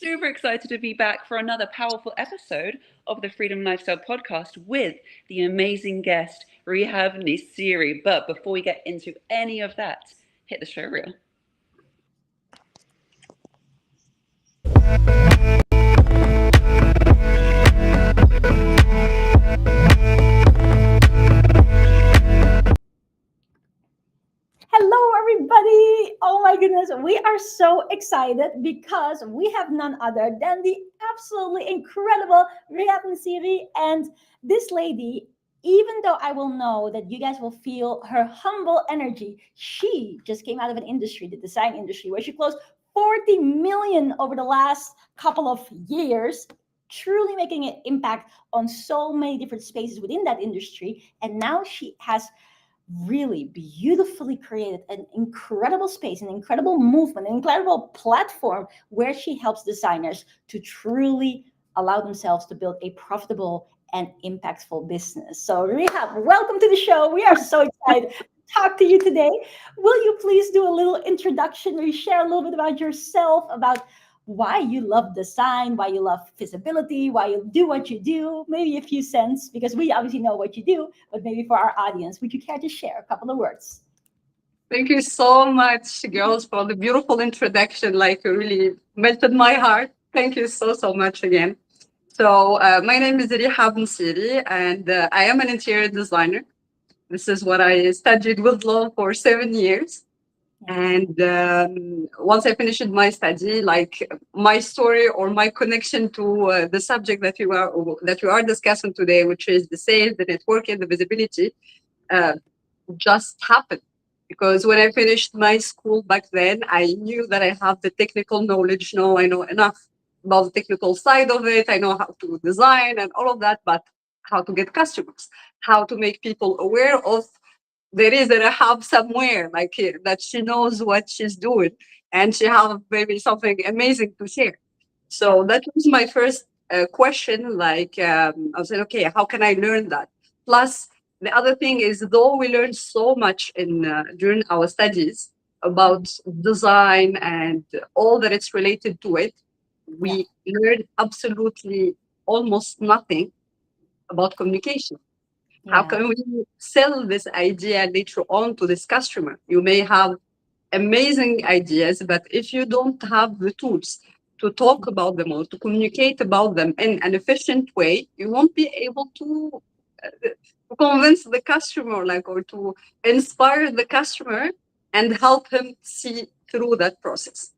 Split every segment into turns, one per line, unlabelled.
super excited to be back for another powerful episode of the Freedom Lifestyle Podcast with the amazing guest, Rihab Nsiri. But before we get into any of that, hit the show reel.
Hello, everybody! Oh my goodness, we are so excited because we have none other than the absolutely incredible Rihab Nsiri. And this lady, even though I will know that you guys will feel her humble energy, she just came out of an industry, the design industry, where she closed 40 million over the last couple of years, truly making an impact on so many different spaces within that industry. And now she has really beautifully created an incredible space, an incredible movement, an incredible platform where she helps designers to truly allow themselves to build a profitable and impactful business. So, Rihab, welcome to the show. We are so excited to talk to you today. Will you please do a little introduction, or share a little bit about yourself, about why you love design, why you love visibility, why you do what you do, maybe a few cents, because we obviously know what you do, but maybe for our audience, would you care to share a couple of words?
Thank you so much, girls, for the beautiful introduction. Like, you really melted my heart. Thank you so much again. So, my name is Rihab Nsiri, and I am an interior designer. This is what I studied with law for 7 years. And once I finished my study, like my story or my connection to the subject that you are discussing today, which is the sales, the networking, the visibility, uh, just happened. Because when I finished my school back then, I knew that I have the technical knowledge. No, I know enough about the technical side of it. I know how to design and all of that, but how to get customers, how to make people aware of there is a Rahab somewhere, like that she knows what she's doing and she have maybe something amazing to share. So that was my first question. Like, I was like, okay, how can I learn that? Plus, the other thing is, though we learned so much in during our studies about design and all that it's related to it, we learned absolutely almost nothing about communication. How can we sell this idea later on to this customer? You may have amazing ideas, but if you don't have the tools to talk about them or to communicate about them in an efficient way, you won't be able to convince the customer, like, or to inspire the customer and help him see through that process.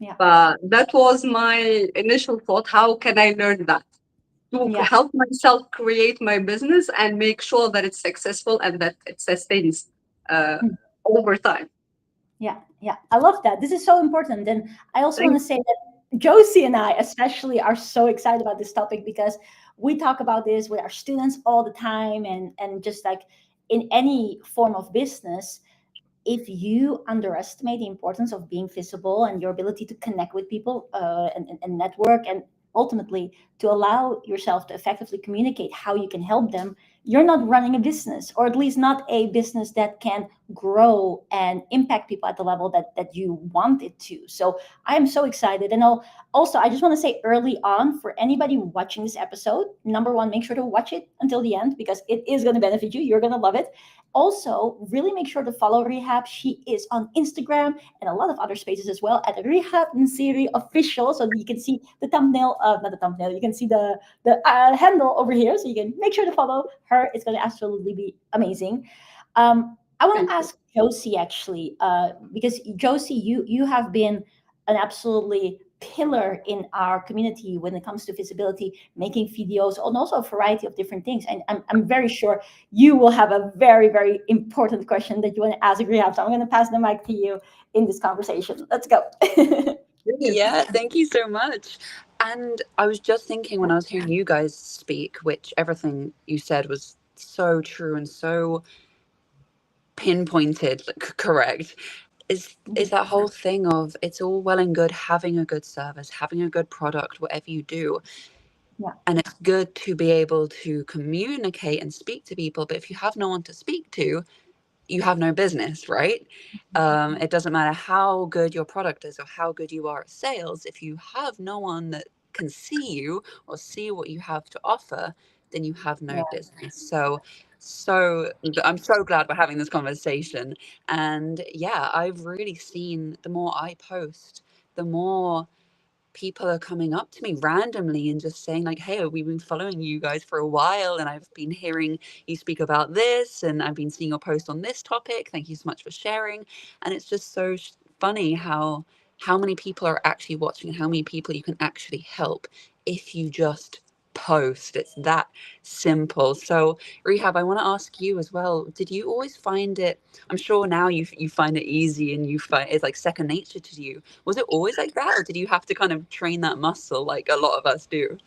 Yeah.
But that was my initial thought. How can I learn that? To help myself create my business and make sure that it's successful and that it sustains over time.
Yeah, I love that. This is so important. And I also want to say that Josie and I especially are so excited about this topic because we talk about this with our students all the time, and just like in any form of business, if you underestimate the importance of being visible and your ability to connect with people and network, and ultimately to allow yourself to effectively communicate how you can help them, you're not running a business, or at least not a business that can grow and impact people at the level that you want it to. So I am so excited. And also, I just want to say early on, for anybody watching this episode, number one, make sure to watch it until the end because it is going to benefit you. You're going to love it. Also, really make sure to follow Rihab. She is on Instagram and a lot of other spaces as well at Rihab Nsiri Official. So you can see the thumbnail, not the thumbnail, you can see the handle over here. So you can make sure to follow her. It's going to absolutely be amazing. I want to ask Josie actually, because Josie, you have been an absolutely pillar in our community when it comes to visibility, making videos, and also a variety of different things. And I'm very sure you will have a very, very important question that you want to ask Rihab. So I'm going to pass the mic to you in this conversation. Let's go.
Yeah, thank you so much. And I was just thinking when I was hearing you guys speak, which everything you said was so true and so pinpointed, correct, is that whole thing of it's all well and good having a good service, having a good product, whatever you do.
Yeah.
And it's good to be able to communicate and speak to people. But if you have no one to speak to, you have no business, right? It doesn't matter how good your product is or how good you are at sales. If you have no one that can see you or see what you have to offer, then you have no
Yeah.
business. So I'm so glad we're having this conversation. And yeah, I've really seen the more I post, the more people are coming up to me randomly and just saying like, hey, we've been following you guys for a while and I've been hearing you speak about this and I've been seeing your post on this topic, thank you so much for sharing. And it's just so funny how many people are actually watching and how many people you can actually help if you just post. It's that simple. So Rihab, I want to ask you as well, did you always find it, I'm sure now you find it easy and you find it's like second nature to you, was it always like that, or did you have to kind of train that muscle like a lot of us do?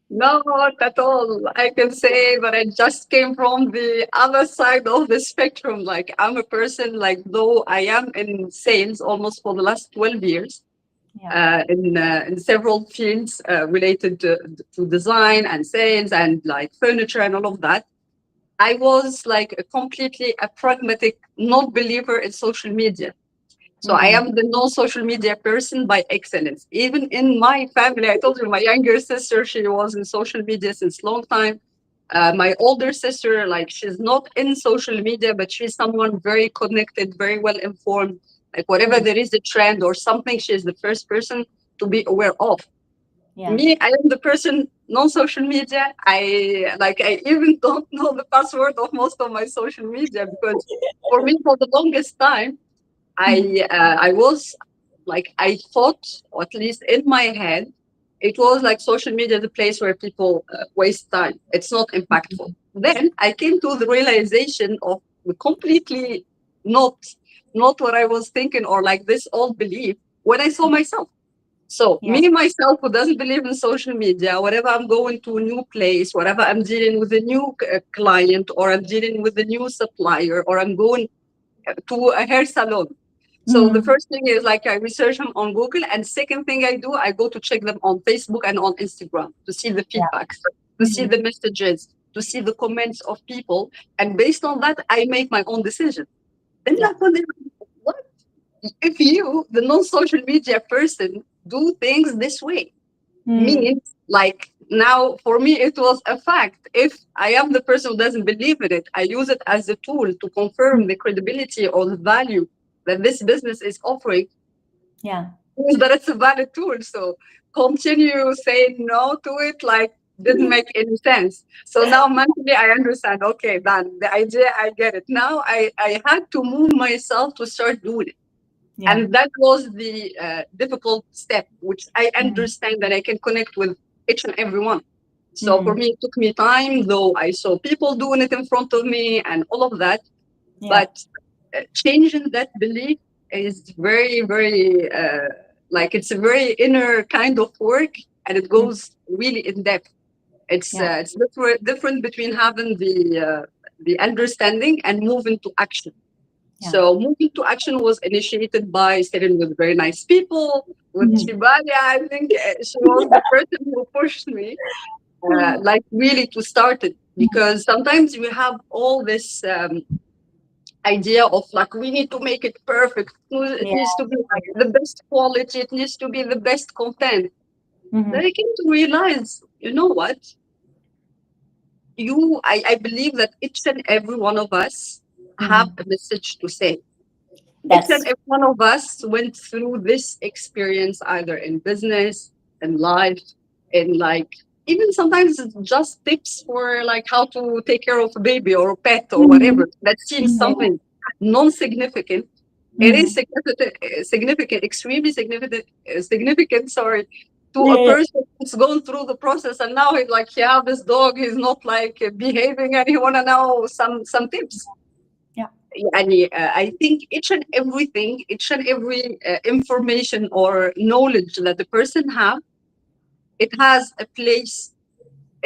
No, not at all. I can say that I just came from the other side of the spectrum. Like I'm a person, like though I am in sales almost for the last 12 years,
Yeah.
in several fields related to design and sales and like furniture and all of that. I was like a completely a pragmatic, not believer in social media. So I
Mm.
am the non-social media person by excellence. Even in my family, I told you my younger sister, she was in social media since long time. My older sister, like she's not in social media, but she's someone very connected, very well informed. Like whatever
Mm.
there is a trend or something, she's the first person to be aware of.
Yeah.
Me, I am the person non-social media. I even don't know the password of most of my social media because for me, for the longest time,
Mhm.
I was like I thought, or at least in my head, it was like social media the place where people waste time. It's not impactful. Then I came to the realization of the completely not not what I was thinking or like this old belief when I saw myself. So
Yeah.
me myself who doesn't believe in social media, whenever I'm going to a new place, whenever I'm dealing with a new client or I'm dealing with a new supplier or I'm going to a hair salon. So the
Mm.
first thing is like I research them on Google, and second thing I do, I go to check them on Facebook and on Instagram to see the
Yeah.
feedbacks, to see
Mhm.
the messages, to see the comments of people, and based on that, I make my own decision. Then
Yeah.
like when they what if you, the non-social media person, do things this way?
Mm.
Means like now for me it was a fact. If I am the person who doesn't believe in it, I use it as a tool to confirm the credibility or the value that this business is offering,
Yeah.
means that it's a valid tool. So continue saying no to it like didn't make any sense. So now mentally I understand, okay, then the idea I get it. Now I had to move myself to start doing it.
Yeah.
And that was the difficult step, which I
Mhm.
understand that I can connect with each and every one. So for
Mhm.
me, it took me time, though I saw people doing it in front of me and all of that.
Yeah.
But changing that belief is very, very, like it's a very inner kind of work and it
Mm.
goes really in depth.
Yeah.
It's different between having the understanding and moving to action.
Yeah.
So moving to action was initiated by sitting with very nice people. With
Mhm.
Tjibaria, I think she was the person who pushed me, like really to start it. Because sometimes we have all this idea of like we need to make it perfect. It
Yeah.
needs to be like the best quality. It needs to be the best content. Then
Mhm.
I came to realize, you know what? I believe that each and every one of us have
Mhm.
a message to say. Each and
That's
every one of us went through this experience either in business, in life, in like even sometimes it's just tips for like how to take care of a baby or a pet or
mhm.
whatever. That seems
Yeah.
something non-significant. It is
Mhm.
significant, extremely significant. Sorry, to a
Yeah. Yeah.
person who's going through the process, and now he's like, yeah, this dog is not like behaving, and he wanna know some tips.
Yeah.
يعني, I think each and every information or knowledge that the person have, it has a place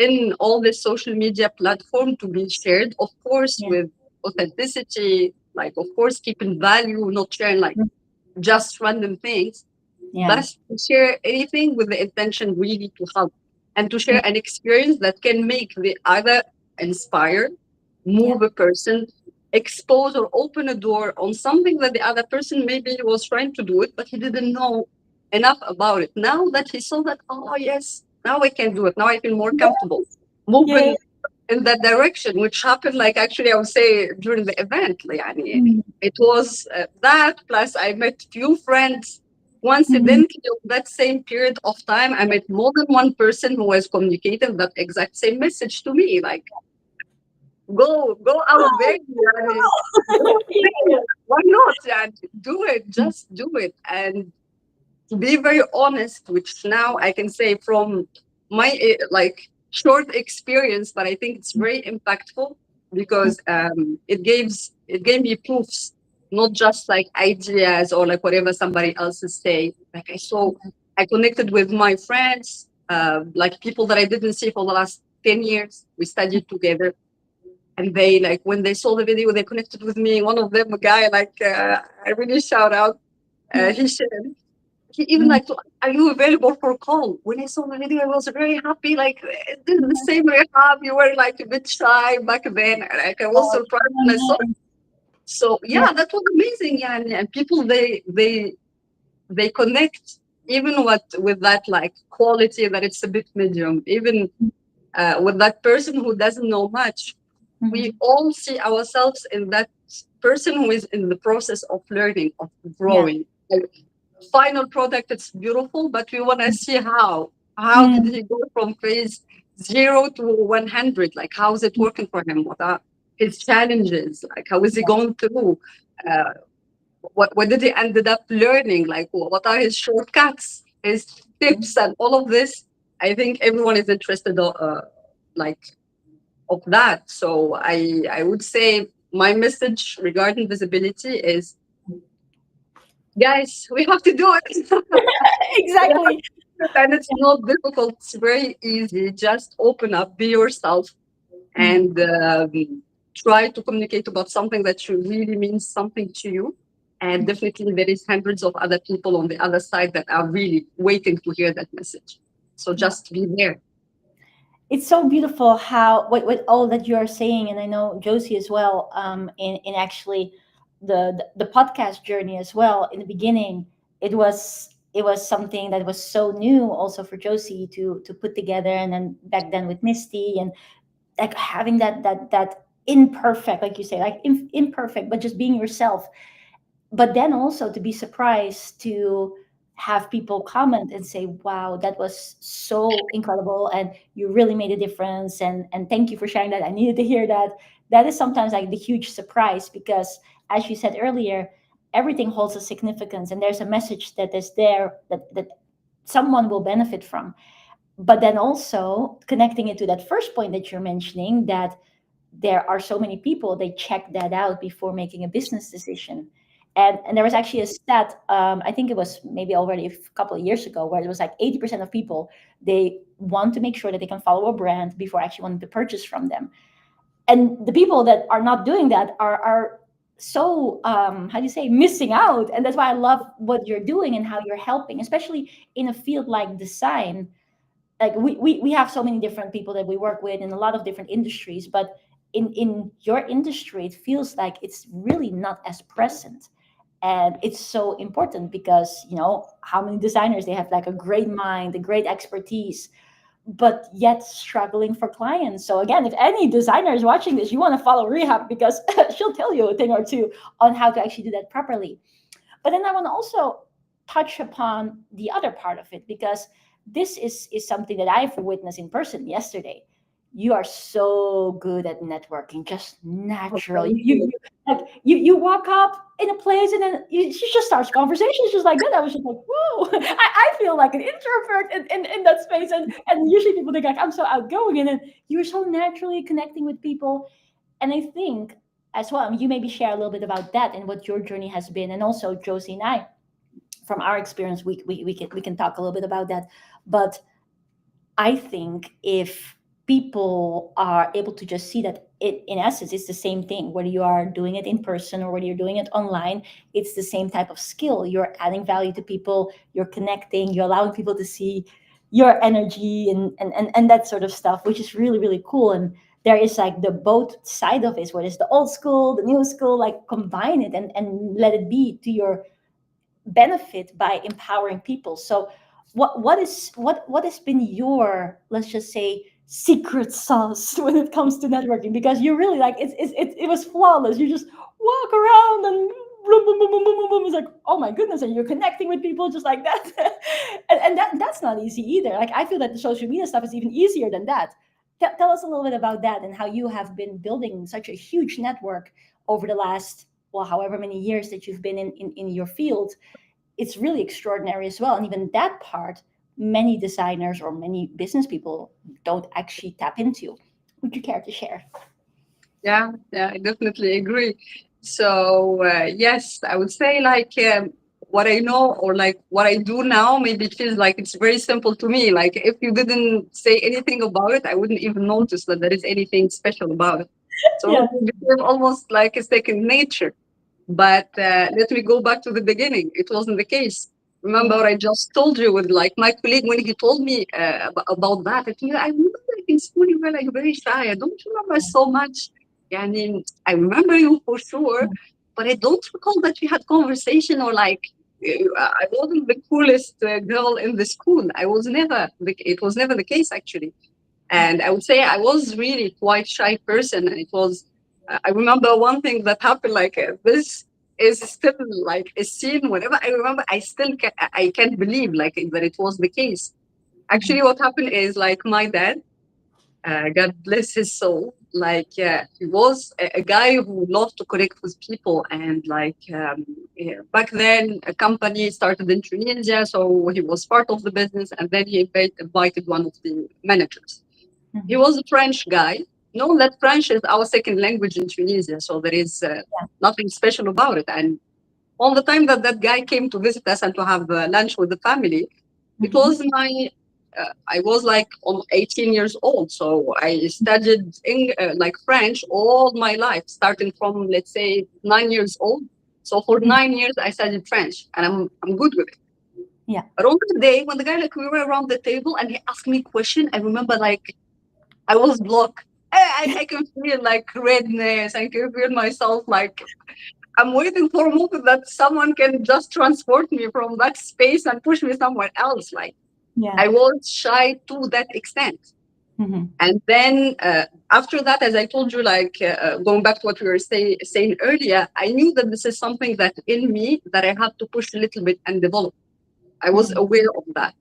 in all the social media platform to be shared, of course,
Yeah.
with authenticity, like of course keeping value, not sharing like
Mm.
just random things,
Yeah.
but to share anything with the intention really to help and to
Mm.
share an experience that can make the either inspire,
Yeah.
move a person, expose or open a door on something that the other person maybe was trying to do it, but he didn't know enough about it. Now that he saw that, oh yes, now I can do it. Now I feel more comfortable
Yeah.
moving in that direction, which happened like actually I would say during the event. Like,
Mm,
it was that plus I met few friends.
mhm.
Coincidentally, of that same period of time, I met more than one person who was communicating that exact same message to me. Like, go out there, yani, go out there. Why not? Yani, do it, just do it. And to be very honest, which now I can say from my like short experience, but I think it's very impactful because it gave me proofs, not just like ideas or like whatever somebody else is saying. Like I connected with my friends, like people that I didn't see for the last 10 years. We studied together, and they like when they saw the video, they connected with me. One of them, a guy, like I really shout out. He said he even
Mm.
like, are you available for a call? When I saw the video, I was very happy. Like, this is the same Rehab. You were like a bit shy back then. Like, I was
Oh,
surprised
so
when I saw it.
nice.
So
Yeah.
yeah, that was amazing. Yeah, and people they connect even with that like quality that it's a bit medium. Even with that person who doesn't know much, we
Mhm.
all see ourselves in that person who is in the process of learning, of
Yeah.
growing. Like, final product, it's beautiful, but we want to see how did
Mm.
he go from phase 0 to 100? Like, how is it working for him? What are his challenges? Like, how is he
Yeah.
going through? Uh, what did he ended up learning? Like, what are his shortcuts, his tips, and all of this? I think everyone is interested, like, of that. So I would say my message regarding visibility is, guys, we have to do it. Yeah,
Exactly.
and it's not difficult. It's very easy. Just open up, be yourself,
Mm.
and try to communicate about something that you really means something to you. And definitely, there is hundreds of other people on the other side that are really waiting to hear that message. So
Yeah.
just be there.
It's so beautiful how what all that you are saying, and I know Josie as well. In actually the podcast journey as well. In the beginning, it was something that was so new also for Josie to put together, and then back then with Misty, and like having that imperfect, like you say, like imperfect, but just being yourself. But then also to be surprised to have people comment and say, wow, that was so incredible, and you really made a difference, and thank you for sharing that, I needed to hear that. That is sometimes like the huge surprise, because as you said earlier, everything holds a significance, and there's a message that is there that someone will benefit from. But then also connecting it to that first point that you're mentioning, that there are so many people, they check that out before making a business decision. And there was actually a stat, I think it was maybe already a couple of years ago, where it was like 80% of people, they want to make sure that they can follow a brand before actually wanting to purchase from them. And the people that are not doing that are so how do you say, missing out. And that's why I love what you're doing and how you're helping, especially in a field like design. Like we have so many different people that we work with in a lot of different industries, but in your industry it feels like it's really not as present. And it's so important because how many designers, they have like a great mind, a great expertise, but yet struggling for clients. So again, if any designer is watching this, you want to follow Rehab, because she'll tell you a thing or two on how to actually do that properly. But then I want to also touch upon the other part of it, because this is something that I've witnessed in person yesterday. You are so good at networking, just
Oh,
natural.
thank you.
Like you walk up in a place, and then she just starts conversations just like that. I was just like, whoa! I feel like an introvert in that space, and usually people think like I'm so outgoing, and then you're so naturally connecting with people. And I think as well, you maybe share a little bit about that and what your journey has been, and also Josie and I, from our experience, we can talk a little bit about that. But I think if people are able to just see that it, in essence, it's the same thing, whether you are doing it in person or whether you're doing it online, it's the same type of skill. You're adding value to people, you're connecting, you're allowing people to see your energy and that sort of stuff, which is really, really cool. And there is like the both side of it, where there's the old school, the new school, like combine it and let it be to your benefit by empowering people. So what has been your, let's just say, secret sauce when it comes to networking? Because you really like it was flawless. You just walk around and boom, boom, boom, boom, boom, boom, boom. It's like, oh my goodness, and you're connecting with people just like that. And that's not easy either. Like, I feel that the social media stuff is even easier than that. Tell us a little bit about that and how you have been building such a huge network over the last, well, however many years that you've been in your field. It's really extraordinary as well. And even that part, many designers or many business people don't actually tap into. Would you care to share?
Yeah, I definitely agree. So yes, I would say like what I know or like what I do now, maybe it feels like it's very simple to me. Like if you didn't say anything about it, I wouldn't even notice that there is anything special about it. So
Yeah.
it became almost like a second nature. But let me go back to the beginning. It wasn't the case. Remember
Yeah.
what I just told you with like my colleague when he told me about that. I remember like in school you were like very shy. I don't remember so much. Yeah, I remember you for sure, but I don't recall that we had conversation or like I wasn't the coolest girl in the school. I was never. It was never the case actually. And I would say I was really quite shy person. And it was, I remember one thing that happened like this is still like a scene. Whenever I remember, I can't believe like that it was the case. Actually, what happened is like my dad, God bless his soul, like he was a guy who loved to connect with people. And like yeah, back then, a company started in Tunisia. So he was part of the business. And then he invited one of the managers. He was a French guy. No, that French is our second language in Tunisia, so there is nothing special about it. And all the time that that guy came to visit us and to have lunch with the family, it was my. I was like on 18 years old, so I studied like French all my life, starting from let's say 9 years old. So for 9 years, I studied French, and I'm good with it.
Yeah.
But on the day when the guy like we were around the table and he asked me a question, I remember like I was blocked. I can feel like redness. I can feel myself like I'm waiting for a moment that someone can just transport me from that space and push me somewhere else. Like
Yeah.
I was shy to that extent. And then after that, as I told you, like going back to what we were saying earlier, I knew that this is something that in me that I had to push a little bit and develop. I was aware of that.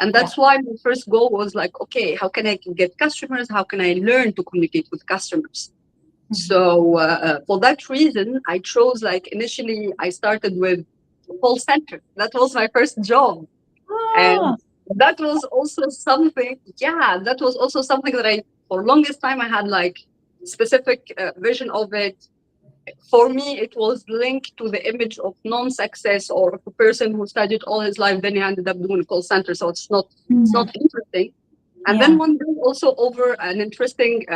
And that's why my first goal was like, okay, how can I get customers? How can I learn to communicate with customers? So for that reason, I chose like initially I started with a call center. That was my first job.
Ah,
And that was also something, yeah, that was also something that I, for longest time, I had like specific vision of it. For me, it was linked to the image of non-success or of a person who studied all his life, then he ended up doing a call center. So it's not interesting. And then
yeah.
one day, also over an interesting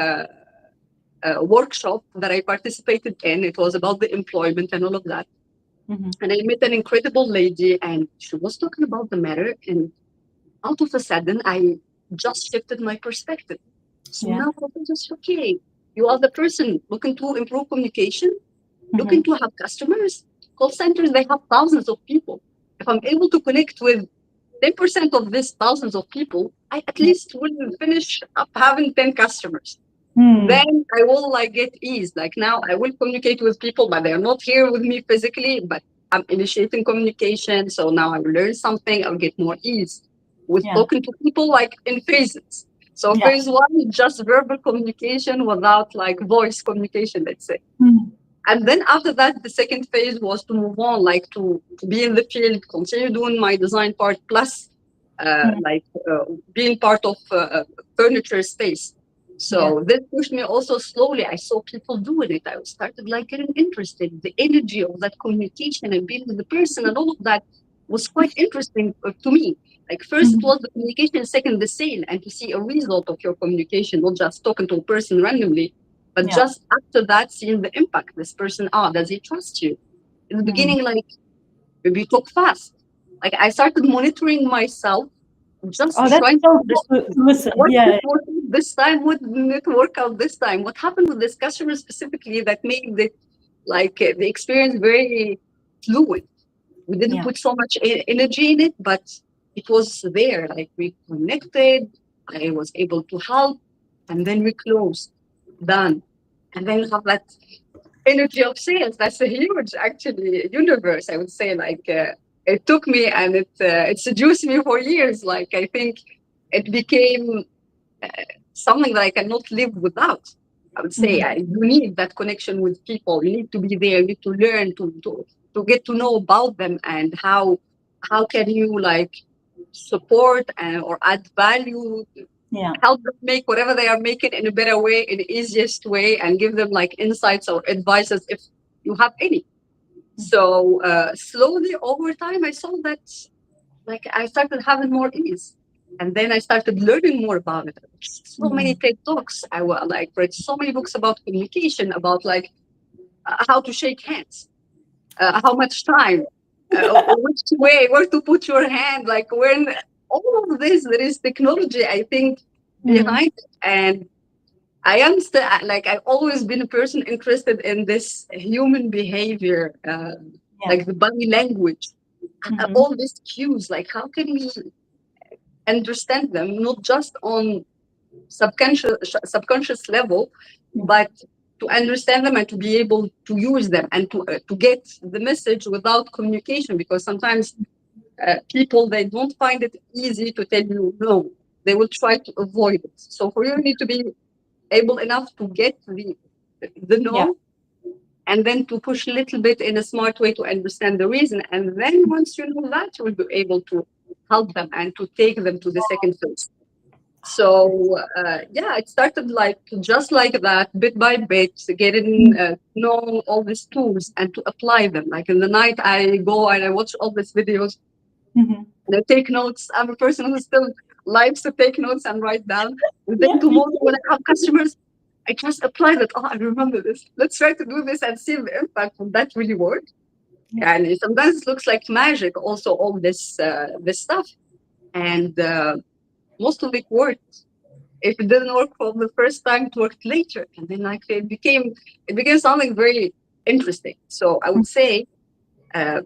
workshop that I participated in, it was about the employment and all of that. And I met an incredible lady, and she was talking about the matter. And out of a sudden, I just shifted my perspective. So
Yeah.
now I was just okay. You are the person looking to improve communication, looking to have customers. Call centers, they have thousands of people. If I'm able to connect with 10% of these thousands of people, I at least will finish up having 10 customers. Then I will like get ease. Like now I will communicate with people, but they're not here with me physically, but I'm initiating communication. So now I will learn something, I'll get more ease with
Yeah.
talking to people like in phases. So
Yeah.
phase one is just verbal communication without like voice communication, let's say. And then after that, the second phase was to move on, like to be in the field, continue doing my design part, plus like being part of furniture space.
Yeah.
So this pushed me also slowly. I saw people doing it. I started like getting interested. The energy of that communication and being with the person and all of that was quite interesting to me. Like first it was the communication, second the sale, and to see a result of your communication, not just talking to a person randomly, but
Yeah.
just after that, seeing the impact this person, does he trust you? In the beginning, like maybe you talk fast. Like I started monitoring myself, just
Oh, that's
trying to
so good to listen.
what
Yeah.
people this time? What didn't it work out this time? What happened with this customer specifically that made the experience very fluid? We didn't
Yeah.
put so much energy in it, but it was there. Like we connected, I was able to help, and then we closed, done. And then you have that energy of sales. That's a huge, actually, universe. I would say, it took me and it seduced me for years. Like I think it became something that I cannot live without. I would say you need that connection with people. You need to be there. You need to learn to get to know about them and how can you like support or add value,
Yeah.
help them make whatever they are making in a better way, in the easiest way, and give them like insights or advices if you have any. So slowly over time, I saw that like I started having more ease. And then I started learning more about it. So many TED talks. Like read so many books about communication, about like how to shake hands, how much time, which way, where to put your hand, like when all of this, there is technology, I think, behind it. And I am still like I've always been a person interested in this human behavior, like the body language, all these cues. Like how can we understand them, not just on subconscious level, but to understand them and to be able to use them and to get the message without communication, because sometimes people, they don't find it easy to tell you no, they will try to avoid it. So for you, you need to be able enough to get the
Yeah.
no, and then to push a little bit in a smart way to understand the reason. And then once you know that, you will be able to help them and to take them to the second phase. So yeah, it started like just like that, bit by bit, getting know all these tools and to apply them. Like in the night, I go and I watch all these videos and I take notes. I'm a person who still likes to take notes and write down. And then
Yeah.
tomorrow, when I have customers, I just apply that. Oh, I remember this. Let's try to do this and see the impact. Will that really work? And sometimes it looks like magic. Also, all this stuff, and most of it worked. If it didn't work from the first time, it worked later, and then like it became something very interesting. So I would say uh,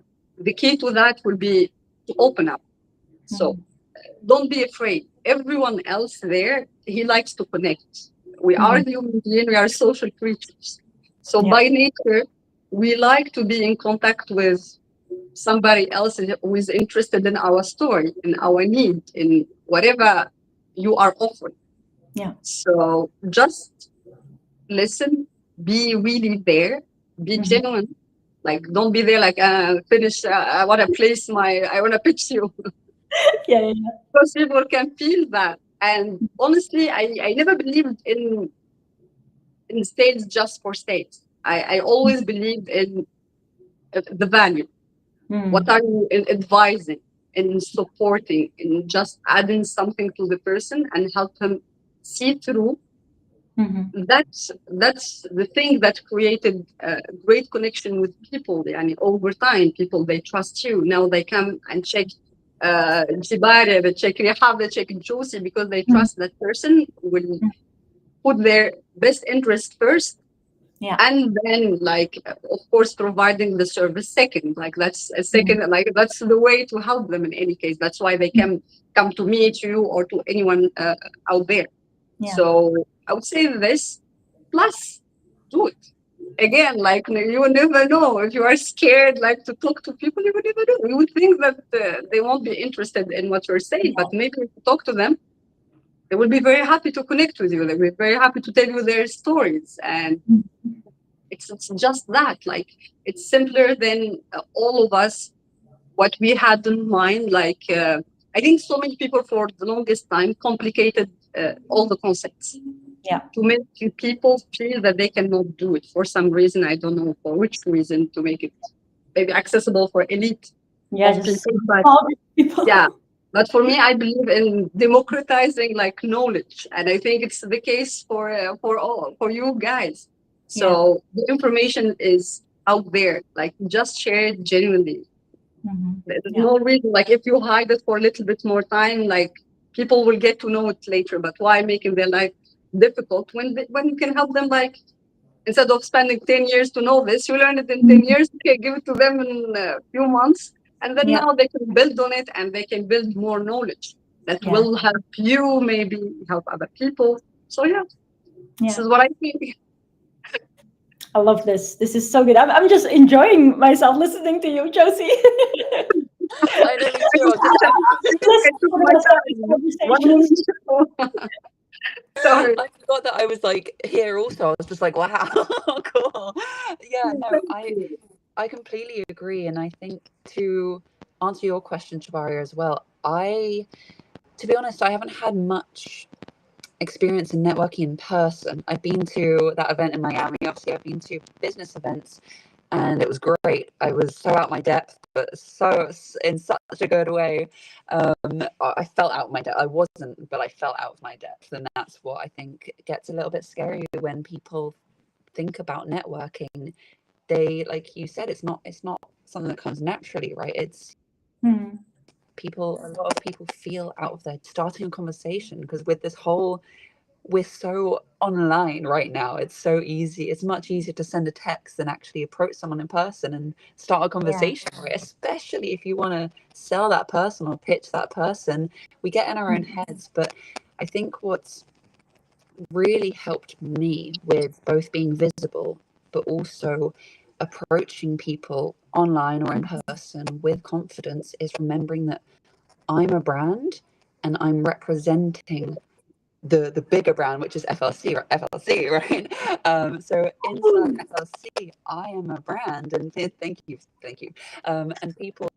the key to that will be to open up. So don't be afraid. Everyone else there, he likes to connect. We are human beings, we are social creatures. So
Yeah.
by nature, we like to be in contact with somebody else who is interested in our story, in our need, in whatever you are offering.
Yeah.
So just listen, be really there, be genuine. Like don't be there like finish. I want to I want to pitch you.
Yeah. Yeah.
Because people can feel that. And honestly, I never believed in states just for states. I always believed in the value. What are you advising, in supporting, in just adding something to the person and help him see through? That's the thing that created a great connection with people. And over time, people, they trust you. Now they come and check Tjibaria, they check Rihab, they check Josie, because they trust that person will put their best interest first,
Yeah.
and then like of course providing the service second. Like that's a second, like that's the way to help them in any case. That's why they can come to me, to you, or to anyone out there.
Yeah.
So I would say this, plus do it. Again, like you will never know if you are scared, like to talk to people. You would never know. You would think that they won't be interested in what you're saying, but maybe if you talk to them, they will be very happy to connect with you. They'll be very happy to tell you their stories, and it's just that. Like it's simpler than all of us what we had in mind. Like I think so many people for the longest time complicated all the concepts
Yeah.
to make people feel that they cannot do it for some reason. I don't know for which reason, to make it maybe accessible for elite
Yeah.
of
Just
people. But
all these people.
yeah, but for me, I believe in democratizing like knowledge, and I think it's the case for all for you guys.
Yeah.
So the information is out there. Like just share it genuinely. There's
Yeah.
no reason, like if you hide it for a little bit more time, like People will get to know it later, but why making their life difficult when you can help them, like, instead of spending 10 years to know this, you learn it in 10 years, okay, give it to them in a few months, and then
Yeah.
now they can build on it and they can build more knowledge that
Yeah.
will help you, maybe help other people. So yeah, this
Yeah.
is what I think.
I love this. This is so good. I'm just enjoying myself listening to you, Josie.
I know, me too. I was just
I took
We're
my
gonna start this
time. One
conversation.
minute. Sorry.
I forgot that I was like here also. I was just like, wow, cool. Yeah, no, I completely agree. And I think to answer your question, Tjibaria, as well, to be honest, I haven't had much experience in networking in person. I've been to that event in Miami. Obviously, I've been to business events, and it was great. I was so out my depth, but so in such a good way. I felt out my depth. I wasn't, but I felt out of my depth, and that's what I think gets a little bit scary when people think about networking. They, like you said, it's not something that comes naturally, right? It's
Hmm.
a lot of people feel out of their starting a conversation, because with this whole, we're so online right now. It's so easy. It's much easier to send a text than actually approach someone in person and start a conversation, right? Especially if you want to sell that person or pitch that person. We get in our own heads. But I think what's really helped me with both being visible, but also approaching people online or in person with confidence, is remembering that I'm a brand and I'm representing the bigger brand, which is FLC, right? So inside FLC, I am a brand, and thank you. And people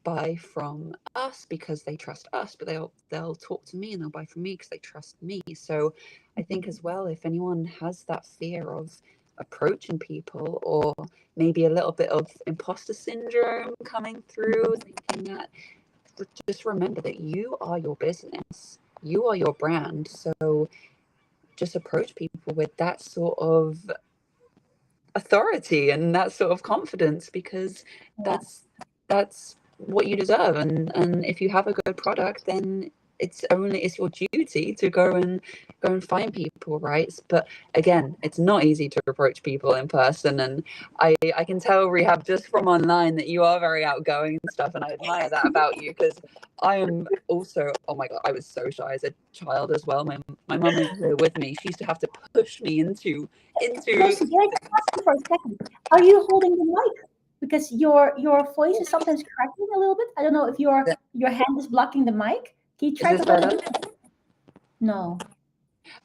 buy from us because they trust us, but they'll talk to me and they'll buy from me because they trust me. So I think as well, if anyone has that fear of approaching people, or maybe a little bit of imposter syndrome coming through, thinking that, just remember that you are your business, you are your brand. So just approach people with that sort of authority and that sort of confidence, because
Yeah.
that's what you deserve. And if you have a good product, then it's your duty to go and find people, right? But again, it's not easy to approach people in person, and I can tell, Rihab, just from online, that you are very outgoing and stuff, and I admire that about you, because I am also, oh my god, I was so shy as a child as well. My mum is here with me. She used to have to push me into
Josie, can I just ask you for a second? Are you holding the mic? Because your voice is sometimes cracking a little bit. I don't know if your hand is blocking the mic. Can you
Is
try to
this
hold
better?
it? No.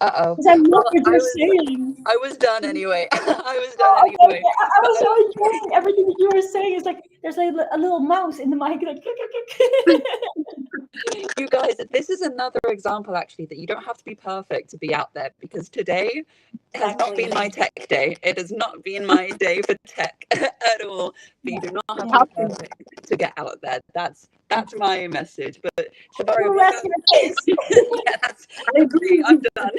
Uh-oh.
Because I love
Well,
what you're saying.
I was done anyway. I was done
Oh, okay,
anyway.
okay. I
But
was so enjoying everything that you were saying. It's like there's like a little mouse in the mic, like click, click, click.
you guys, this is another example actually that you don't have to be perfect to be out there, because today has not been my tech day. It has not been my day for tech at all. But you do not have to be perfect to get out there. That's my message. But Tjibaria,
You rest your case.
yeah,
I
agree. I'm
agree.
done.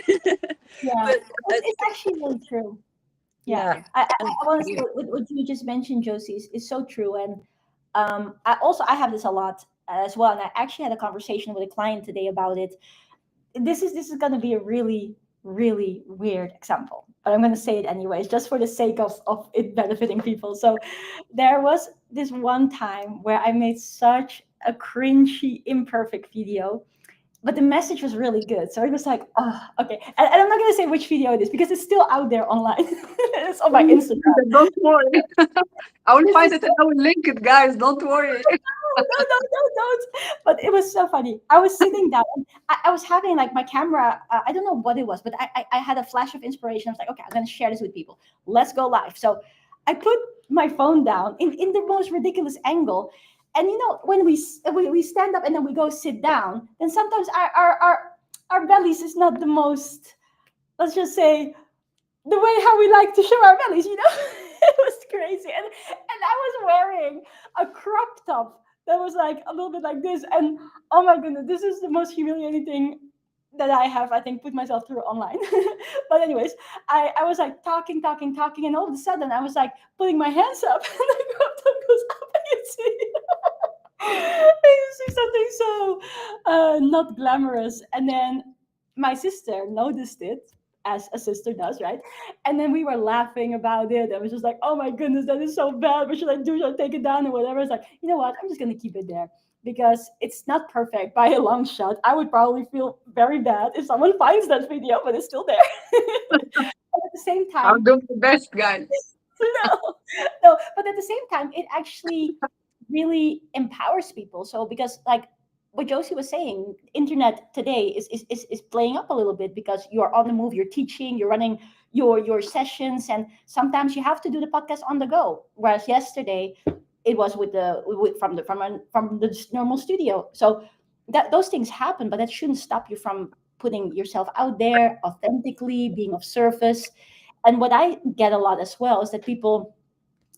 Yeah,
But
it's actually really true. Yeah,
yeah, and
I want to say what you just mentioned, Josie, is so true. And I have this a lot as well. And I actually had a conversation with a client today about it. This is going to be a really really weird example, but I'm going to say it anyways, just for the sake of it benefiting people. So there was this one time where I made such a cringy, imperfect video, but the message was really good. So it was like, oh, okay. And I'm not going to say which video it is because it's still out there online. It's on my Instagram.
Don't worry. I will
This
find
is
it and I will link it, guys. Don't worry.
no, don't. But it was so funny. I was sitting down. And I was having like my camera. I don't know what it was, but I had a flash of inspiration. I was like, okay, I'm going to share this with people. Let's go live. So I put my phone down in the most ridiculous angle. And you know, when we stand up and then we go sit down, then sometimes our bellies is not the most, let's just say, the way how we like to show our bellies, you know. It was crazy. And I was wearing a crop top that was like a little bit like this. And oh my goodness, this is the most humiliating thing that I have, I think, put myself through online. But anyways, I was like talking, and all of a sudden I was like putting my hands up and the crop top goes up and you see. It's something so not glamorous. And then my sister noticed it, as a sister does, right? And then we were laughing about it. I was just like, oh my goodness, that is so bad. What should I do? Should I take it down or whatever? It's like, you know what? I'm just going to keep it there because it's not perfect by a long shot. I would probably feel very bad if someone finds that video, but it's still there. But at the same
I'll
time,
do my best, guys.
no, no, but at the same time, it actually really empowers people. So because like what Josie was saying, internet today is playing up a little bit because you're on the move, you're teaching, you're running your sessions, and sometimes you have to do the podcast on the go. Whereas yesterday it was from the normal studio. So that those things happen, but that shouldn't stop you from putting yourself out there authentically, being of service. And what I get a lot as well is that people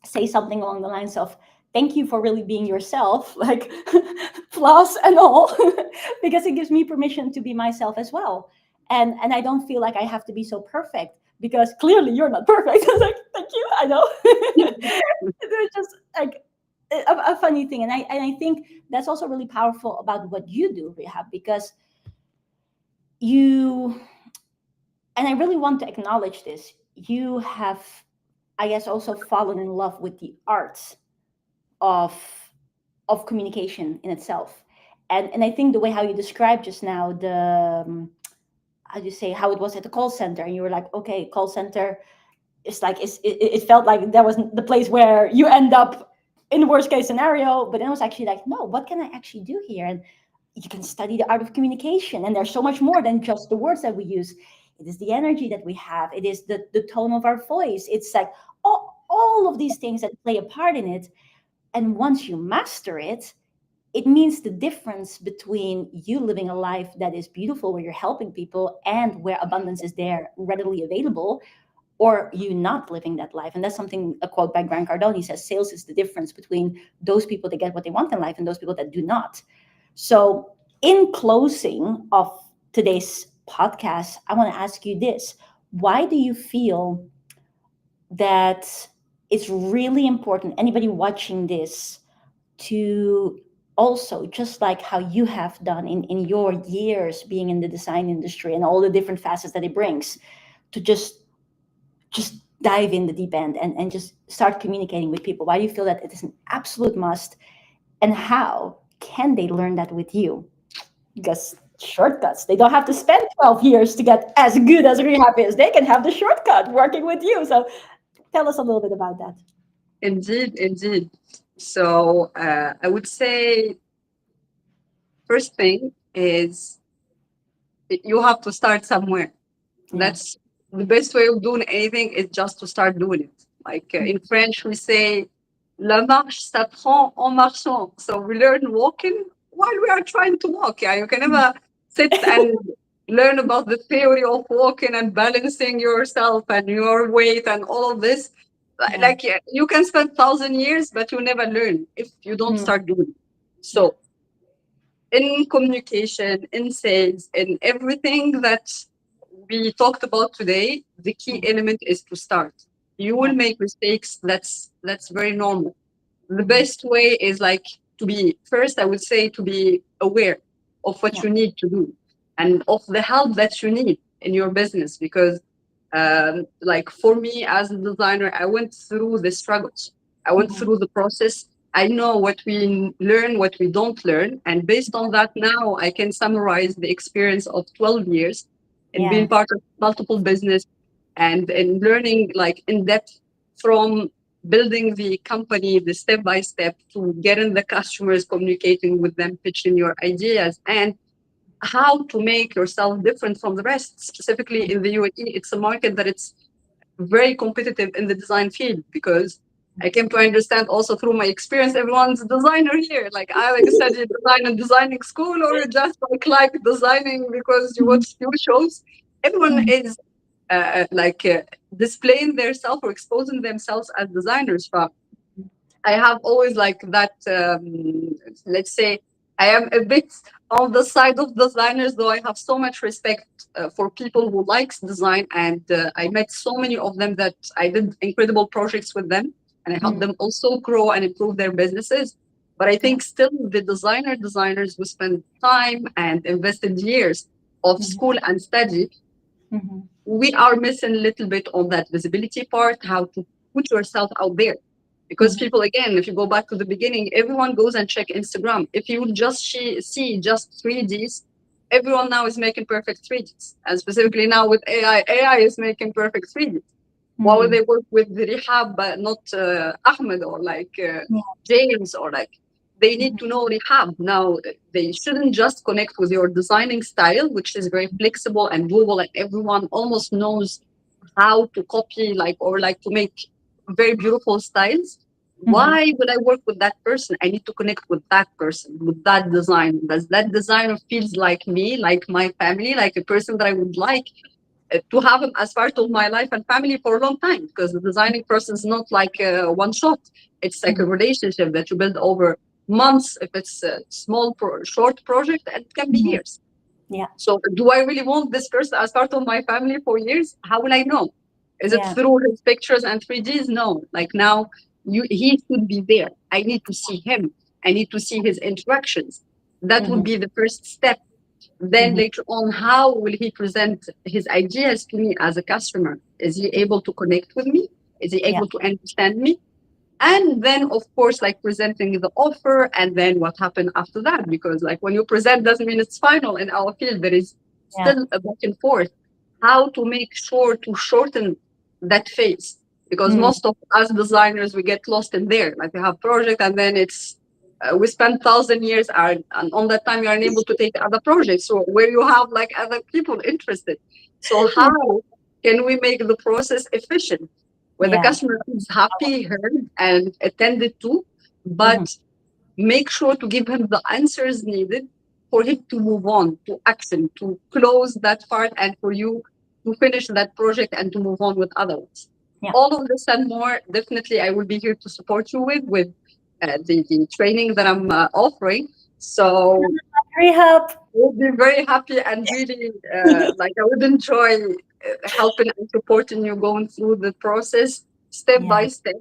say something along the lines of, thank you for really being yourself, like flaws and all, because it gives me permission to be myself as well. And I don't feel like I have to be so perfect because clearly you're not perfect. I was like, thank you, I know. It's just like a funny thing. And I think that's also really powerful about what you do, Rihab, because you, and I really want to acknowledge this, you have, I guess, also fallen in love with the arts of communication in itself. And I think the way how you described just now the how do you say how it was at the call center, and you were like, okay, call center, it's like it felt like that was the place where you end up in the worst case scenario, but then it was actually like, no, what can I actually do here? And you can study the art of communication, and there's so much more than just the words that we use. It is the energy that we have, it is the tone of our voice, it's like all of these things that play a part in it. And once you master it, it means the difference between you living a life that is beautiful, where you're helping people and where abundance is there readily available, or you not living that life. And that's something, a quote by Grant Cardone, he says, sales is the difference between those people that get what they want in life and those people that do not. So in closing of today's podcast, I want to ask you this. Why do you feel that it's really important, anybody watching this, to also, just like how you have done in your years being in the design industry and all the different facets that it brings, to just dive in the deep end and just start communicating with people? Why do you feel that it is an absolute must, and how can they learn that with you? Because shortcuts, they don't have to spend 12 years to get as good as Rehab is. They can have the shortcut working with you. So tell us a little bit about that.
Indeed, indeed. So I would say first thing is you have to start somewhere.
Yeah.
That's the best way of doing anything, is just to start doing it. Like in French, we say, la marche s'apprend en marchant. So we learn walking while we are trying to walk. Yeah, you can never sit and learn about the theory of walking and balancing yourself and your weight and all of this.
Yeah.
Like you can spend 1,000 years, but you never learn if you don't start doing it. So in communication, in sales, in everything that we talked about today, the key element is to start. You will make mistakes. That's very normal. The best way is like to be first, I would say, to be aware of what you need to do and of the help that you need in your business. Because like for me as a designer, I went through the struggles. I went through the process. I know what we learn, what we don't learn. And based on that, now I can summarize the experience of 12 years in being part of multiple business and learning like in depth from building the company, the step by step, to getting the customers, communicating with them, pitching your ideas, and how to make yourself different from the rest. Specifically in the UAE, it's a market that it's very competitive in the design field, because I came to understand also through my experience, everyone's a designer here. Like I like studied design in designing school, or just like designing because you watch TV shows. Everyone is displaying themselves or exposing themselves as designers. But I have always like that. Let's say I am a bit on the side of designers, though I have so much respect for people who likes design, and I met so many of them that I did incredible projects with them, and I helped them also grow and improve their businesses. But I
Yeah.
think still the designers who spend time and invested years of
Mhm.
school and study,
Mhm.
we are missing a little bit on that visibility part, how to put yourself out there. Because
Mhm.
people, again, if you go back to the beginning, everyone goes and check Instagram. If you just see just 3Ds, everyone now is making perfect 3Ds. And specifically now with AI is making perfect 3Ds. Why would
Mm.
they work with the Rihab, but not Ahmed or like
Yeah.
James or like they need
Mhm.
to know Rihab. Now they shouldn't just connect with your designing style, which is very flexible and doable, and everyone almost knows how to copy like or like to make very beautiful styles.
Mhm.
Why would I work with that person? I need to connect with that person, with that design. Does that designer feels like me, like my family, like a person that I would like to have him as part of my life and family for a long time? Because the designing process is not like one shot. It's like a
Mhm.
relationship that you build over months. If it's a short project, and it can be
Mhm.
years.
Yeah.
So, do I really want this person as part of my family for years? How will I know? Is it
Yeah.
through his pictures and 3Ds? No. Like now, he should be there. I need to see him. I need to see his interactions. That would
Mhm.
be the first step. Then
Mhm.
later on, how will he present his ideas to me as a customer? Is he able to connect with me? Is he
Yeah.
able to understand me? And then of course like presenting the offer and then what happened after that, because like when you present doesn't mean it's final. In our field there is
Yeah.
still a back and forth, how to make sure to shorten that phase, because
Mm.
most of us designers we get lost in there, like we have project and then it's we spend 1,000 years and on that time you're unable to take other projects so where you have like other people interested. So
Yeah.
how can we make the process efficient where the
Yeah.
customer is happy, heard, and attended to,
Mhm.
but make sure to give him the answers needed for him to move on to action, to close that part, and for you to finish that project and to move on with other ones.
Yeah.
All of this and more, definitely, I will be here to support you with the training that I'm offering. So
Rehab.
we'll be very happy and really like I would enjoy helping and supporting you going through the process step
Yeah.
by step,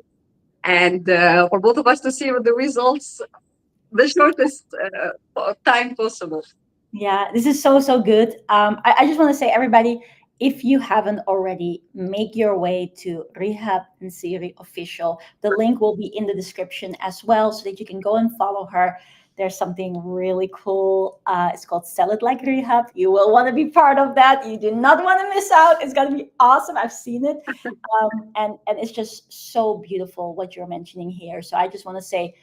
and for both of us to see the results the shortest time possible.
Yeah, this is so so good. I just want to say, everybody, if you haven't already, make your way to Rihab Nsiri official. The link will be in the description as well, so that you can go and follow her. There's something really cool. It's called Sell It Like Rehab. You will want to be part of that. You do not want to miss out. It's gonna be awesome. I've seen it, and it's just so beautiful what you're mentioning here. So I just want to say,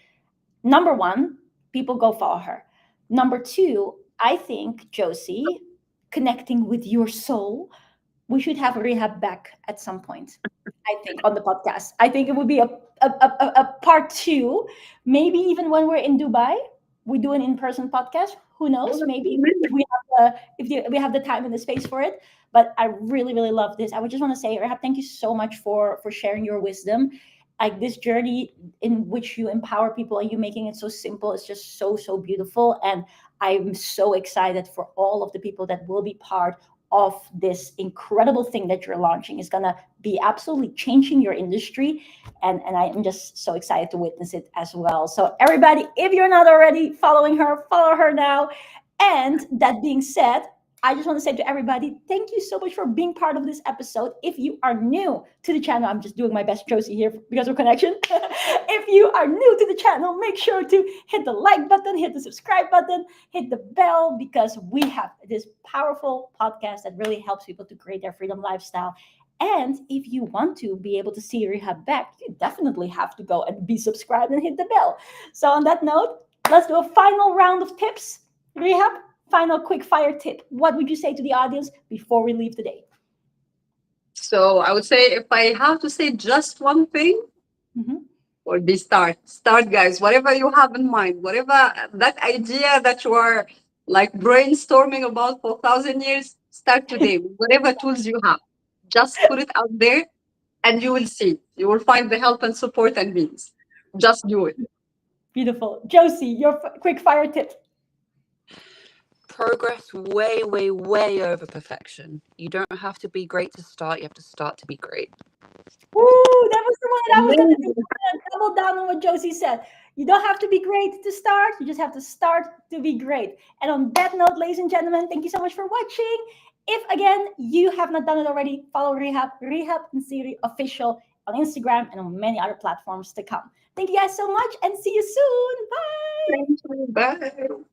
number one, people go follow her. Number two, I think, Josie, connecting with your soul, we should have Rehab back at some point. I think on the podcast. I think it would be a part two, maybe even when we're in Dubai, we do an in-person podcast. Who knows? Maybe if we have we have the time and the space for it. But I really really love this. I would just want to say, Rehab, thank you so much for sharing your wisdom. Like this journey in which you empower people and you making it so simple, it's just so so beautiful. And I'm so excited for all of the people that will be part of this incredible thing that you're launching. Is going to be absolutely changing your industry, and I'm just so excited to witness it as well. So everybody, if you're not already following her, follow her now. And that being said, I just want to say to everybody, thank you so much for being part of this episode. If you are new to the channel, I'm just doing my best, Josie, here because of connection. If you are new to the channel, make sure to hit the like button, hit the subscribe button, hit the bell, because we have this powerful podcast that really helps people to create their freedom lifestyle. And if you want to be able to see Rehab back, you definitely have to go and be subscribed and hit the bell. So on that note, let's do a final round of tips. Rehab, final quick fire tip. What would you say to the audience before we leave today?
So I would say if I have to say just one thing,
Mhm.
would be start guys, whatever you have in mind, whatever that idea that you are like brainstorming about for 1,000 years, start today with whatever tools you have. Just put it out there and you will see, you will find the help and support and means. Just do it.
Beautiful. Josie, your quick fire tip.
progress way, way, way over perfection. You don't have to be great to start. You have to start to be great.
Woo, that was the one that I was going to do.
Amazing.
Double down on what Josie said. You don't have to be great to start. You just have to start to be great. And on that note, ladies and gentlemen, thank you so much for watching. If, again, you have not done it already, follow Rihab Nsiri Official on Instagram and on many other platforms to come. Thank you guys so much and see you soon. Bye.
Thank you. Bye.